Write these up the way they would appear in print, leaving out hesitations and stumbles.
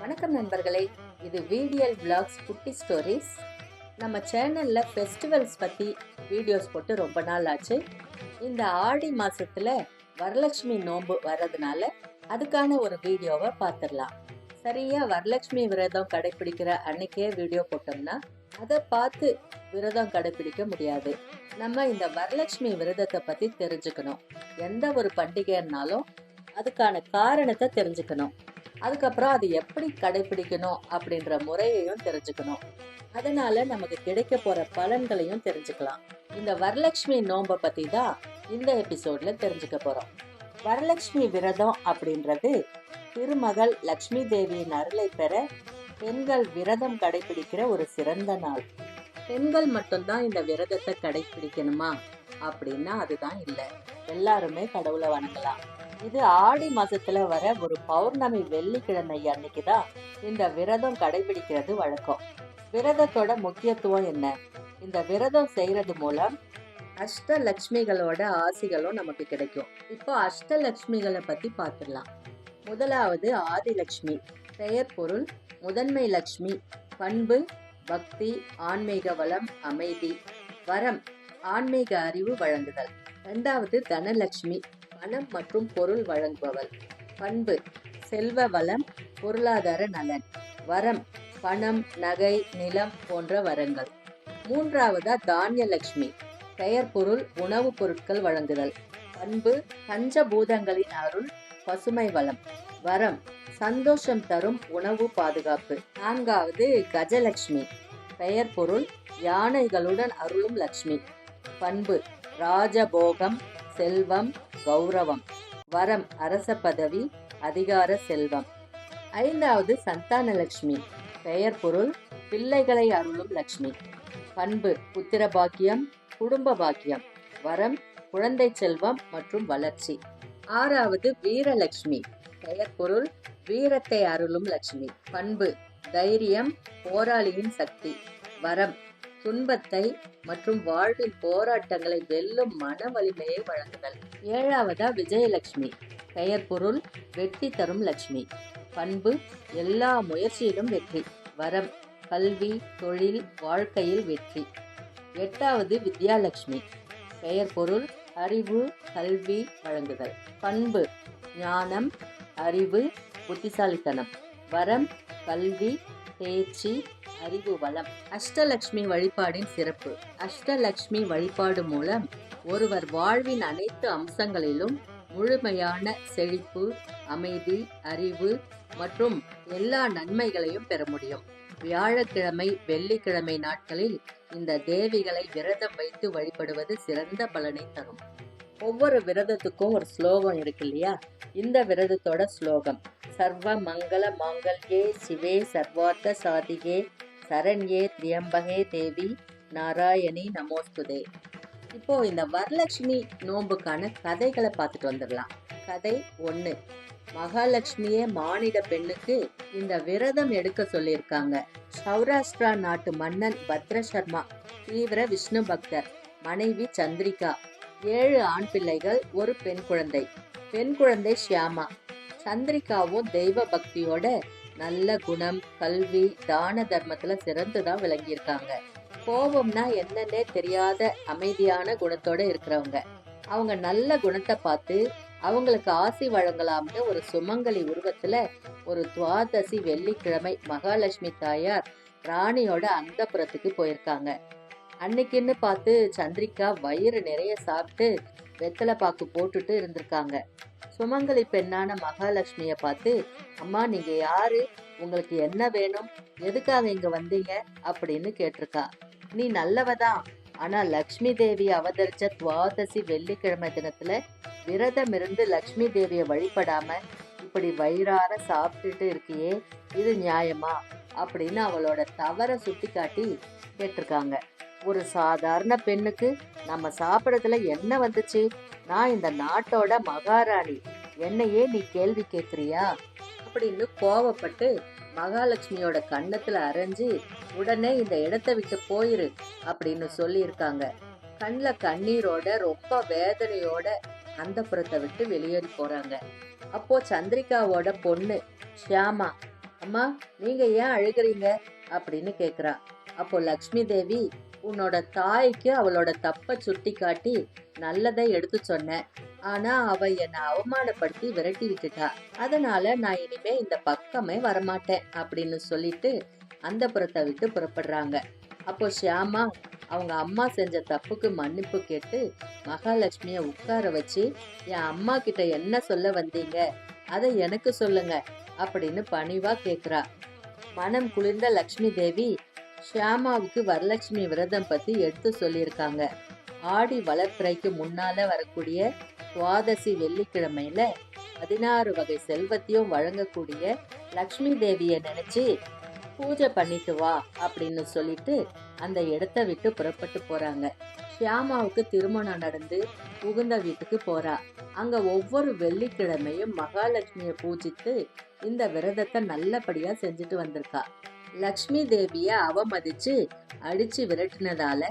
வணக்கம் நண்பர்களே, இது VDL Vlogs குட்டி ஸ்டோரிஸ். நம்ம சேனல்ல ஃபெஸ்டிவல்ஸ் பத்தி வீடியோஸ் போட்டு ரொம்ப நாள் ஆச்சு. இந்த ஆடி மாசத்துல வரலட்சுமி நோன்பு வர்றதுனால அதுக்கான ஒரு வீடியோவை பார்த்துடலாம். சரியா வரலட்சுமி விரதம் கடைபிடிக்கிற அன்னைக்கே வீடியோ போட்டோம்னா அதை பார்த்து விரதம் கடைபிடிக்க முடியாது. நம்ம இந்த வரலட்சுமி விரதத்தை பத்தி தெரிஞ்சுக்கணும். எந்த ஒரு பண்டிகைன்னாலும் அதுக்கான காரணத்தை தெரிஞ்சுக்கணும். அதுக்கப்புறம் அது எப்படி கடைபிடிக்கணும் அப்படின்ற முறையையும் தெரிஞ்சுக்கணும். அதனால நமக்கு கிடைக்க போற பலன்களையும் தெரிஞ்சுக்கலாம். இந்த வரலட்சுமி நோன்பை பத்தி தான் இந்த எபிசோட்ல தெரிஞ்சுக்க போறோம். வரலட்சுமி விரதம் அப்படின்றது திருமகள் லட்சுமி தேவியின் அருளை பெற பெண்கள் விரதம் கடைபிடிக்கிற ஒரு சிறந்த நாள். பெண்கள் மட்டும்தான் இந்த விரதத்தை கடைபிடிக்கணுமா அப்படின்னா அதுதான் இல்லை. எல்லாருமே கடவுளை வணங்கலாம். இது ஆடி மாசத்துல வர ஒரு பௌர்ணமி வெள்ளிக்கிழமை அன்னைக்குதான் இந்த விரதம் கடைபிடிக்கிறது வழக்கம். விரதத்தோட முக்கியத்துவம் என்ன? இந்த விரதம் செய்யறது மூலம் அஷ்டலட்சுமிகளோட ஆசிகளும் நமக்கு கிடைக்கும். இப்போ அஷ்டலட்சுமிகளை பத்தி பார்த்துடலாம். முதலாவது ஆதிலட்சுமி. பெயர் பொருள் முதன்மை லட்சுமி. பண்பு பக்தி, ஆன்மீக வளம், அமைதி. வரம் ஆன்மீக அறிவு வழங்குதல். இரண்டாவது தனலட்சுமி. பணம் மற்றும் பொருள் வழங்குபவள். பண்பு செல்வ வளம், பொருளாதார நலன். வரம் பணம், நகை, நிலம் போன்ற வரங்கள். மூன்றாவதா தானியலட்சுமி. பெயர் பொருள் உணவுப் பொருட்கள் வழங்குதல். பண்பு பஞ்சபூதங்களின் அருள், பசுமை வளம். வரம் சந்தோஷம் தரும் உணவு பாதுகாப்பு. நான்காவது கஜலட்சுமி. பெயர் பொருள் யானைகளுடன் அருளும் லட்சுமி. பண்பு ராஜபோகம், செல்வம், கௌரவம். வரம் அரச பதவி, அதிகார, செல்வம். ஐந்தாவது சந்தானலட்சுமி. பெயர் பொருள் பிள்ளைகளை அருளும் லட்சுமி. பண்பு புத்திர பாக்கியம், குடும்ப பாக்கியம். வரம் குழந்தை செல்வம் மற்றும் வளர்ச்சி. ஆறாவது வீரலட்சுமி. பெயர் பொருள் வீரத்தை அருளும் லட்சுமி. பண்பு தைரியம், போராளியின் சக்தி. வரம் துன்பத்தை மற்றும் வாழ்வின் போராட்டங்களை வெல்லும் மன வலிமையை வழங்குதல். ஏழாவதா விஜயலட்சுமி. பெயர் பொருள் வெற்றி தரும் லட்சுமி. பண்பு எல்லா முயற்சியிலும் வெற்றி. வரம் கல்வி, தொழில், வாழ்க்கையில் வெற்றி. எட்டாவது வித்யாலட்சுமி. பெயர் பொருள் அறிவு, கல்வி வழங்குதல். பண்பு ஞானம், அறிவு, புத்திசாலித்தனம். வரம் கல்வி, தேர்ச்சி, அறிவு, வளம். அஷ்டலட்சுமி வழிபாடின் சிறப்பு. அஷ்டலட்சுமி வழிபாடு மூலம் ஒருவர் வாழ்வின் அனைத்து அம்சங்களிலும் முழுமையான செழிப்பு, அமைதி, அறிவு மற்றும் எல்லா நன்மைகளையும் பெற முடியும். வியாழக்கிழமை, வெள்ளிக்கிழமை நாட்களில் இந்த தேவிகளை விரதம் வைத்து வழிபடுவது சிறந்த பலனை தரும். ஒவ்வொரு விரதத்துக்கும் ஒரு ஸ்லோகம் இருக்கு இல்லையா? இந்த விரதத்தோட ஸ்லோகம் சர்வ மங்கள மாங்கல்யே சிவே சர்வார்த்த சாதிகே சரண்யே திரியம்பகே தேவி நாராயணி நமோஸ்துதே. இப்போ இந்த வரலட்சுமி நோன்புக்கான கதைகளை பார்த்துட்டு வந்துடலாம். கதை 1. மகாலட்சுமியே மானிட பெண்ணுக்கு இந்த விரதம் எடுக்க சொல்லியிருக்காங்க. சௌராஷ்டிரா நாட்டு மன்னன் பத்ரசர்மா தீவிர விஷ்ணு பக்தர். மனைவி சந்திரிகா. 7 ஆண் பிள்ளைகள், ஒரு பெண் குழந்தை. பெண் குழந்தை ஷியாமா. சந்திரிகாவும் தெய்வ பக்தியோட நல்ல குணம், கல்வி, தான தர்மத்துல சிறந்துதான் விளங்கியிருக்காங்க. கோபம்னா என்னன்னே தெரியாத அமைதியான குணத்தோட இருக்கிறவங்க. அவங்க நல்ல குணத்தை பார்த்து அவங்களுக்கு ஆசி வழங்கலாம்னு ஒரு சுமங்கலி உருவத்துல ஒரு துவாதசி வெள்ளிக்கிழமை மகாலட்சுமி தாயார் ராணியோட அந்தப்புறத்துக்கு போயிருக்காங்க. அன்னைக்குன்னு பார்த்து சந்திரிகா வயிறு நிறைய சாப்பிட்டு வெத்தலை பாக்கு போட்டுட்டு இருந்திருக்காங்க. சுமங்கலி பெண்ணான மகாலட்சுமிய பார்த்து, அம்மா நீங்க யாரு, உங்களுக்கு என்ன வேணும், எதுக்காக இங்க வந்தீங்க அப்படின்னு கேட்டிருக்கா. நீ நல்லவதான், ஆனா லக்ஷ்மி தேவி அவதரிச்ச துவாதசி வெள்ளிக்கிழமை தினத்துல விரதம் இருந்து லக்ஷ்மி தேவிய வழிபடாம இப்படி வயிறார சாப்பிட்டுட்டு இருக்கியே, இது நியாயமா அப்படின்னு அவளோட தவற சுட்டி காட்டி கேட்டிருக்காங்க. ஒரு சாதாரண பெண்ணுக்கு நம்ம சாப்பிடறதுல என்ன வந்துச்சு? நான் இந்த நாட்டோட மகாராணி, என்னையே நீ கேள்வி கேட்கிறியா அப்படின்னு கோவப்பட்டு மகாலட்சுமியோட கன்னத்துல அரைஞ்சு உடனே இந்த இடத்தை விட்டு போயிரு அப்படின்னு சொல்லியிருக்காங்க. கண்ணில் கண்ணீரோட ரொம்ப வேதனையோட அந்த புறத்தை விட்டு வெளியேறி போறாங்க. அப்போ சந்திரிகாவோட பொண்ணு ஷியாமா அம்மா, நீங்க ஏன் அழுகுறீங்க அப்படின்னு கேக்குறா. அப்போ லக்ஷ்மி தேவி, உன்னோட தாய்க்கு அவளோட தப்ப சுட்டி காட்டி நல்லதை எடுத்து சொன்னேன். ஆனா அவ என்னை அவமானப்படுத்தி விரட்டி விட்டுட்டா. அதனால நான் இனிமே இந்த பக்கமே வரமாட்டேன் அப்படின்னு சொல்லிட்டு அந்த புறத்தை விட்டு புறப்படுறாங்க. அப்போ ஷியாமா அவங்க அம்மா செஞ்ச தப்புக்கு மன்னிப்பு கேட்டு மகாலட்சுமிய உட்கார வச்சு, என் அம்மா கிட்ட என்ன சொல்ல வந்தீங்க, அதை எனக்கு சொல்லுங்க அப்படின்னு பணிவா கேக்குறா. மனம் குளிர்ந்த லக்ஷ்மி தேவி ஷியாமாவுக்கு வரலட்சுமி விரதம் பத்தி எடுத்து சொல்லியிருக்காங்க. ஆடி வளர்ப்பிறைக்கு முன்னால வரக்கூடிய துவாதசி வெள்ளிக்கிழமையில 16 வகை செல்வத்தையும் வழங்கக்கூடிய லக்ஷ்மி தேவிய நினைச்சு பூஜை பண்ணிட்டு வா அப்படின்னு சொல்லிட்டு அந்த இடத்த விட்டு புறப்பட்டு போறாங்க. ஷியாமாவுக்கு திருமணம் நடந்து புகுந்த வீட்டுக்கு போறா. அங்க ஒவ்வொரு வெள்ளிக்கிழமையும் மகாலட்சுமிய பூஜித்து இந்த விரதத்தை நல்லபடியா செஞ்சுட்டு வந்திருக்கா. லக்ஷ்மி தேவிய அவமதிச்சு அடிச்சு விரட்டினதால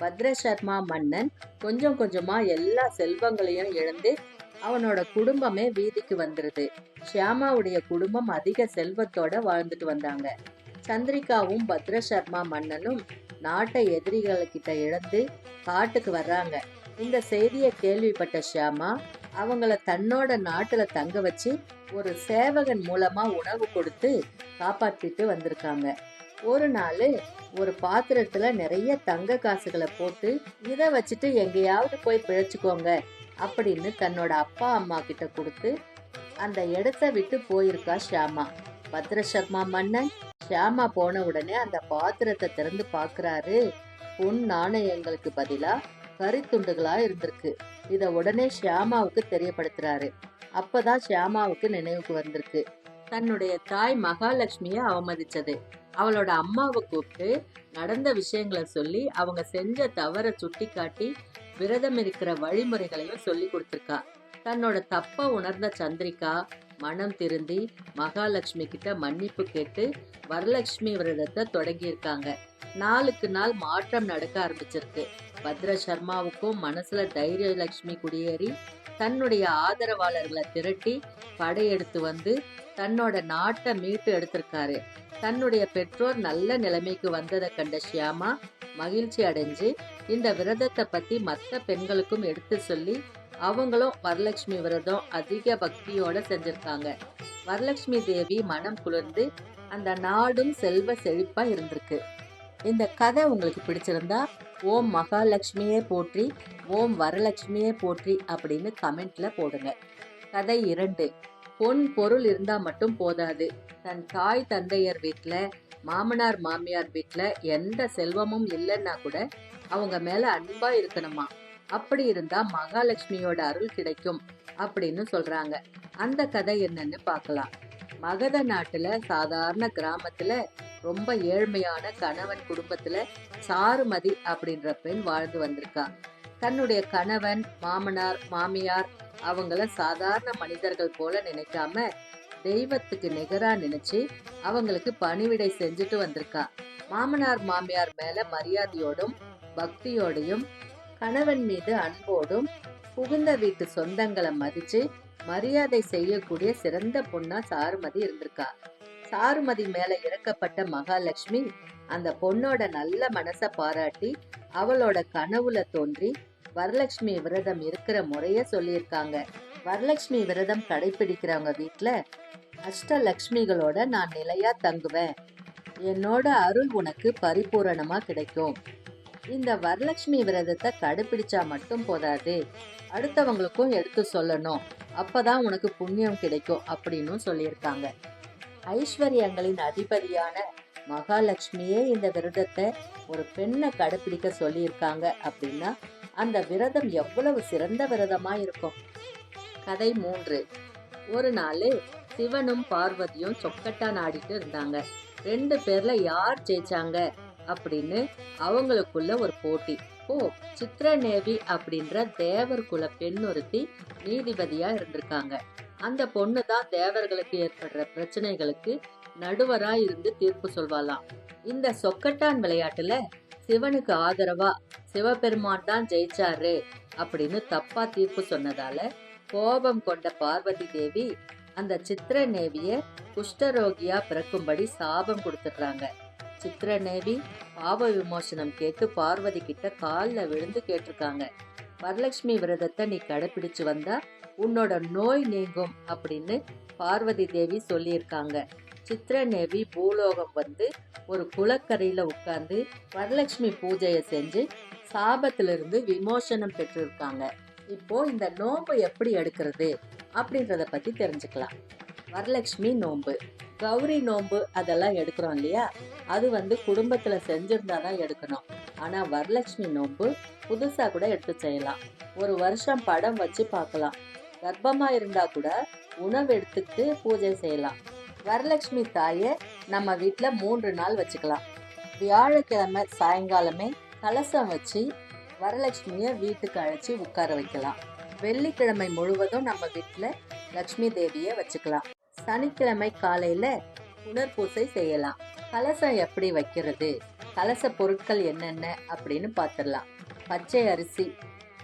பத்ரசர்மா மன்னன் கொஞ்சம் கொஞ்சமா எல்லா செல்வங்களையும் இழந்து அவனோட குடும்பமே வீதிக்கு வந்துருது. ஷியாமாவுடைய குடும்பம் அதிக செல்வத்தோட வாழ்ந்துட்டு வந்தாங்க. சந்திரிகாவும் பத்ரசர்மா மன்னனும் நாட்டை எதிரிகள்கிட்ட இழந்து காட்டுக்கு வர்றாங்க. இந்த செய்தியை கேள்விப்பட்ட ஷியாமா அவங்கள தன்னோட நாட்டுல தங்க வச்சு ஒரு சேவகன் மூலமா உணவு கொடுத்து காப்பாத்திட்டு வந்திருக்காங்க. ஒரு நாள் ஒரு பாத்திரத்துல நிறைய தங்க காசுகளை போட்டு இதை வச்சுட்டு எங்கேயாவது போய் பிழைச்சுக்கோங்க அப்படின்னு தன்னோட அப்பா அம்மா கிட்ட கொடுத்து அந்த இடத்த விட்டு போயிருக்கா ஷியாமா. பத்ரசர்மா மன்னன் ஷியாமா போன உடனே அந்த பாத்திரத்தை திறந்து பாக்குறாரு. பொன் நாணயங்களுக்கு பதிலா கரித்துண்டுகளா இருந்திருக்கு. இத உடனே ஷியாமாவுக்கு தெரியப்படுத்துறாரு. அப்பதான் ஷியாமாவுக்கு நினைவுக்கு வந்திருக்கு தன்னுடைய தாய் மகாலட்சுமிய அவமதிச்சது. அவளோட அம்மாவை கூப்பிட்டு நடந்த விஷயங்களை சொல்லி அவங்க செஞ்ச தவற சுட்டி காட்டி விரதம் இருக்கிற வழிமுறைகளையும் சொல்லி கொடுத்திருக்கா. தன்னோட தப்ப உணர்ந்த சந்திரிகா மனம் திருந்தி மகாலட்சுமி கிட்ட மன்னிப்பு கேட்டு வரலட்சுமி விரதத்தை தொடங்கியிருக்காங்க. நாளுக்கு நாள் மாற்றம் நடக்க ஆரம்பிச்சிருக்கு. பத்ரசர்மாவுக்கும் மனசுல தைரிய லட்சுமி குடியேறி தன்னுடைய ஆதரவாளர்களை திரட்டி படையெடுத்து வந்து தன்னோட நாட்டை மீட்டு எடுத்திருக்காரு. தன்னுடைய பெற்றோர் நல்ல நிலைமைக்கு வந்ததை கண்ட ஷியாமா மகிழ்ச்சி அடைஞ்சு இந்த விரதத்தை பத்தி மற்ற பெண்களுக்கும் எடுத்து சொல்லி அவங்களும் வரலட்சுமி விரதம் அதிக பக்தியோட செஞ்சிருக்காங்க. வரலட்சுமி தேவி மனம் குளிர்ந்து அந்த நாடும் செல்வ செழிப்பா இருந்திருக்கு. இந்த கதை உங்களுக்கு பிடிச்சிருந்தா ஓம் மகாலட்சுமியே போற்றி, ஓம் வரலட்சுமியே போற்றி அப்படின்னு கமெண்ட்ல போடுங்க. கதை 2. பொன் பொருள் இருந்தா மட்டும் போதாது. தன் தாய் தந்தையர் வீட்டுல மாமனார் மாமியார் வீட்டுல எந்த செல்வமும் இல்லைன்னா கூட அவங்க மேல அன்பா இருக்கணுமா. அப்படி இருந்தா மகாலட்சுமியோட அருள் கிடைக்கும் அப்படின்னு சொல்றாங்க. அந்த கதை என்னன்னு பார்க்கலாம். மகத நாட்டுல சாதாரண கிராமத்துல ரொம்ப ஏழ்மையான கணவன் குடும்பத்துல சாருமதி அப்படின்ற பெண் வாழ்ந்து வந்திருக்கா. தன்னுடைய கணவன் மாமனார் மாமியார் அவங்கள சாதாரண மனிதர்கள் போல நினைக்காம தெய்வத்துக்கு நிகரா நினைச்சு அவங்களுக்கு பணிவிடை செஞ்சுட்டு வந்திருக்கா. மாமனார் மாமியார் மேல மரியாதையோடும் பக்தியோடையும் கணவன் மீது அன்போடும் புகுந்த வீட்டு சொந்தங்களை மதிச்சு மரியாதை செய்யக்கூடிய சிறந்த பொண்ணா சாருமதி இருந்திருக்கா. சாருமதி மேல இறக்கப்பட்ட மகாலட்சுமி அந்த பொண்ணோட நல்ல மனச பாராட்டி அவளோட கனவுல தோன்றி வரலட்சுமி விரதம் இருக்கிற முறைய சொல்லியிருக்காங்க. வரலட்சுமி விரதம் கடைபிடிக்கிறவங்க வீட்டுல அஷ்டலட்சுமிகளோட நான் நிலையா தங்குவேன். என்னோட அருள் உனக்கு பரிபூரணமா கிடைக்கும். இந்த வரலட்சுமி விரதத்தை கடைபிடிச்சா மட்டும் போதாது, அடுத்தவங்களுக்கும் எடுத்து சொல்லணும். அப்பதான் உனக்கு புண்ணியம் கிடைக்கும் அப்படின்னு சொல்லியிருக்காங்க. ஐஸ்வர்யங்களின் அதிபதியான மகாலட்சுமியே இந்த விரதத்தை ஒரு பெண்ணை கடைபிடிக்க சொல்லியிருக்காங்க அப்படின்னா அந்த விரதம் எவ்வளவு சிறந்த விரதமா இருக்கும். கதை 3. ஒரு நாள் சிவனும் பார்வதியும் சொக்கட்டான் ஆடிட்டு இருந்தாங்க. 2 பேர்ல யார் ஜெயிச்சாங்க அப்படின்னு அவங்களுக்குள்ள ஒரு போட்டி. சித்ரநேவி அப்படின்ற தேவர் குல பெண் ஒருத்தி நீதிபதியா இருந்திருக்காங்க. அந்த பொண்ணு தான் தேவர்களுக்கு ஏற்படுற பிரச்சனைகளுக்கு நடுவரா இருந்து தீர்ப்பு சொல்வாளாம். இந்த சொக்கட்டான் விளையாட்டுல சிவனுக்கு ஆதரவா சிவபெருமான் தான் ஜெயிச்சாரு அப்படின்னு தப்பா தீர்ப்பு சொன்னதால கோபம் கொண்ட பார்வதி தேவி அந்த சித்திரநேவிய குஷ்டரோகியா பிறக்கும்படி சாபம் கொடுத்துடுறாங்க. சித்திரநேவி பாவ விமோசனம் கேட்டு பார்வதி கிட்ட காலில் விழுந்து கேட்டிருக்காங்க. வரலட்சுமி விரதத்தை நீ கடைபிடிச்சு வந்தா உன்னோட நோய் நீங்கும் அப்படின்னு பார்வதி தேவி சொல்லியிருக்காங்க. சித்திரநேவி பூலோகம் வந்து ஒரு குளக்கரையில உட்கார்ந்து வரலட்சுமி பூஜையை செஞ்சு சாபத்திலிருந்து விமோசனம் பெற்றிருக்காங்க. இப்போ இந்த நோன்பு எப்படி எடுக்கிறது அப்படின்றத பத்தி தெரிஞ்சுக்கலாம். வரலட்சுமி நோன்பு, கௌரி நோன்பு அதெல்லாம் எடுக்கிறோம் இல்லையா, அது வந்து குடும்பத்துல செஞ்சிருந்தாதான் எடுக்கணும். ஆனா வரலட்சுமி நோன்பு புதுசா கூட எடுத்து செய்யலாம். ஒரு வருஷம் படம் வச்சு பார்க்கலாம். கர்ப்பமா இருந்தா கூட உணவு எடுத்துட்டு பூஜை செய்யலாம். வரலட்சுமி தாயை நம்ம வீட்டுல 3 நாள் வச்சுக்கலாம். வியாழக்கிழமை சாயங்காலமே கலசம் வச்சு வரலட்சுமிய வீட்டுக்கு அழைச்சி உட்கார வைக்கலாம். வெள்ளிக்கிழமை முழுவதும் நம்ம வீட்டுல லட்சுமி தேவிய வச்சுக்கலாம். சனிக்கிழமை காலையில புனர்பூசை செய்யலாம். கலசம் எப்படி வைக்கிறது, கலச பொருட்கள் என்னென்ன அப்படின்னு பார்த்துடலாம். பச்சை அரிசி,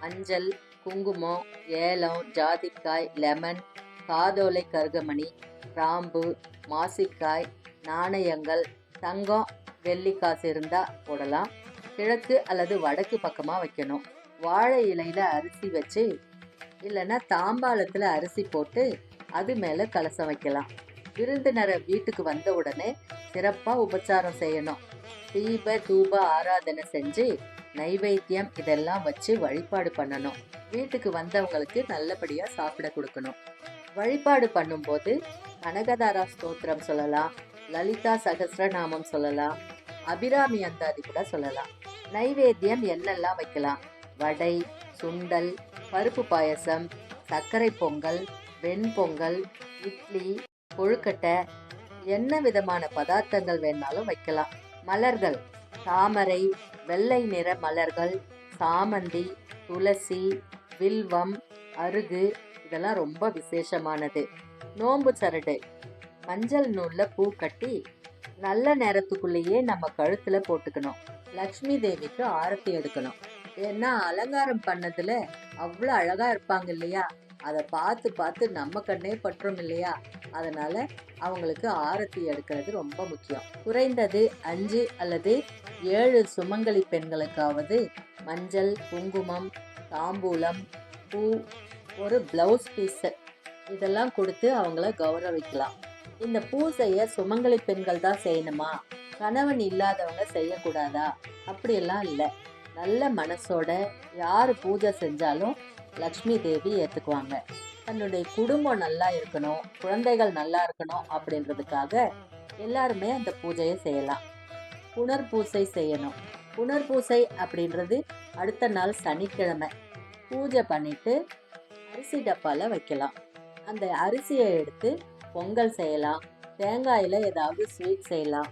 மஞ்சள், குங்குமம், ஏலம், ஜாதிக்காய், லெமன், காதோலை கருகமணி, கிராம்பு, மாசிக்காய், நாணயங்கள், தங்கம், வெள்ளி காசு இருந்தா போடலாம். கிழக்கு அல்லது வடக்கு பக்கமா வைக்கணும். வாழை இலையில அரிசி வச்சு இல்லைன்னா தாம்பாளத்துல அரிசி போட்டு அது மேல கலசம் வைக்கலாம். விருந்தினரை வீட்டுக்கு வந்த உடனே சிறப்பா உபச்சாரம் செய்யணும். தீப தூப ஆராதனை செஞ்சு நைவேத்தியம் இதெல்லாம் வச்சு வழிபாடு பண்ணணும். வீட்டுக்கு வந்தவங்களுக்கு நல்லபடியா சாப்பிட கொடுக்கணும். வழிபாடு பண்ணும்போது கனகதாரா ஸ்தோத்திரம் சொல்லலாம், லலிதா சகஸ்ரநாமம் சொல்லலாம், அபிராமி அந்தாதி கூட சொல்லலாம். நைவேத்தியம் என்னெல்லாம் வைக்கலாம்? வடை, சுண்டல், பருப்பு பாயசம், சர்க்கரை பொங்கல், வெண்பொங்கல், இட்லி, கொழுக்கட்டை, என்ன விதமான பதார்த்தங்கள் வேணாலும் வைக்கலாம். மலர்கள், தாமரை, வெள்ளை நிற மலர்கள், சாமந்தி, துளசி, வில்வம், அருகு இதெல்லாம் ரொம்ப விசேஷமானது. நோன்பு சரடு, மஞ்சள் நூல்ல பூ கட்டி நல்ல நேரத்துக்குள்ளேயே நம்ம கழுத்துல போட்டுக்கணும். லக்ஷ்மி தேவிக்கு ஆரத்தி எடுக்கணும். ஏன்னா அலங்காரம் பண்ணதுல அவ்வளோ அழகா இருப்பாங்க இல்லையா, அதை பார்த்து பார்த்து நம்ம கண்ணே பற்றும் இல்லையா, அதனால அவங்களுக்கு ஆரத்தி எடுக்கிறது ரொம்ப முக்கியம். குறைந்தது 5 அல்லது 7 சுமங்கலி பெண்களுக்காவது மஞ்சள், குங்குமம், தாம்பூலம், பூ, ஒரு பிளவுஸ் பீஸ் இதெல்லாம் கொடுத்து அவங்கள கௌரவிக்கலாம். இந்த பூஜையை சுமங்கலி பெண்கள் தான் செய்யணுமா, கணவன் இல்லாதவங்க செய்யக்கூடாதா அப்படியெல்லாம் இல்லை. நல்ல மனசோட யார் பூஜை செஞ்சாலும் லக்ஷ்மி தேவி ஏற்றுக்குவாங்க. தன்னுடைய குடும்பம் நல்லா இருக்கணும், குழந்தைகள் நல்லா இருக்கணும் அப்படின்றதுக்காக எல்லாருமே அந்த பூஜையை செய்யலாம். புனர்பூசை செய்யணும். புனர்பூசை அப்படின்றது அடுத்த நாள் சனிக்கிழமை பூஜை பண்ணிட்டு அரிசி டப்பால வைக்கலாம். அந்த அரிசியை எடுத்து பொங்கல் செய்யலாம், தேங்காயில ஏதாவது ஸ்வீட் செய்யலாம்.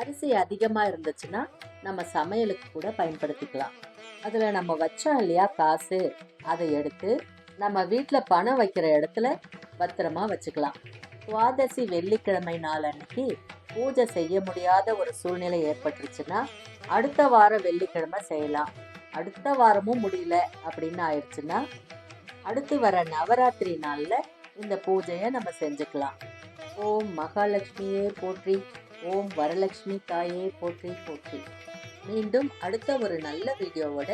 அரிசி அதிகமா இருந்துச்சுன்னா நம்ம சமையலுக்கு கூட பயன்படுத்திக்கலாம். அதுல நம்ம வச்சோம் இல்லையா காசு, அதை எடுத்து நம்ம வீட்டுல பணம் வைக்கிற இடத்துல பத்திரமா வச்சுக்கலாம். துவாதசி வெள்ளிக்கிழமை நாள் அன்னைக்கு பூஜை செய்ய முடியாத ஒரு சூழ்நிலை ஏற்பட்டுருச்சுன்னா அடுத்த வாரம் வெள்ளிக்கிழமை செய்யலாம். அடுத்த வாரமும் முடியல அப்படின்னு ஆயிடுச்சுன்னா அடுத்து வர நவராத்திரி நாள்ல இந்த பூஜையை நம்ம செஞ்சுக்கலாம். ஓம் மகாலட்சுமியே போற்றி, ஓம் வரலட்சுமி தாயே போற்றி போற்றி. மீண்டும் அடுத்த ஒரு நல்ல வீடியோவோட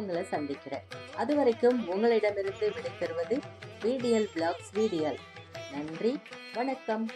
உங்களை சந்திக்கிறேன். அது வரைக்கும் உங்களிடமிருந்து விடைபெறுவது VDL Vlogs VDL. நன்றி, வணக்கம்.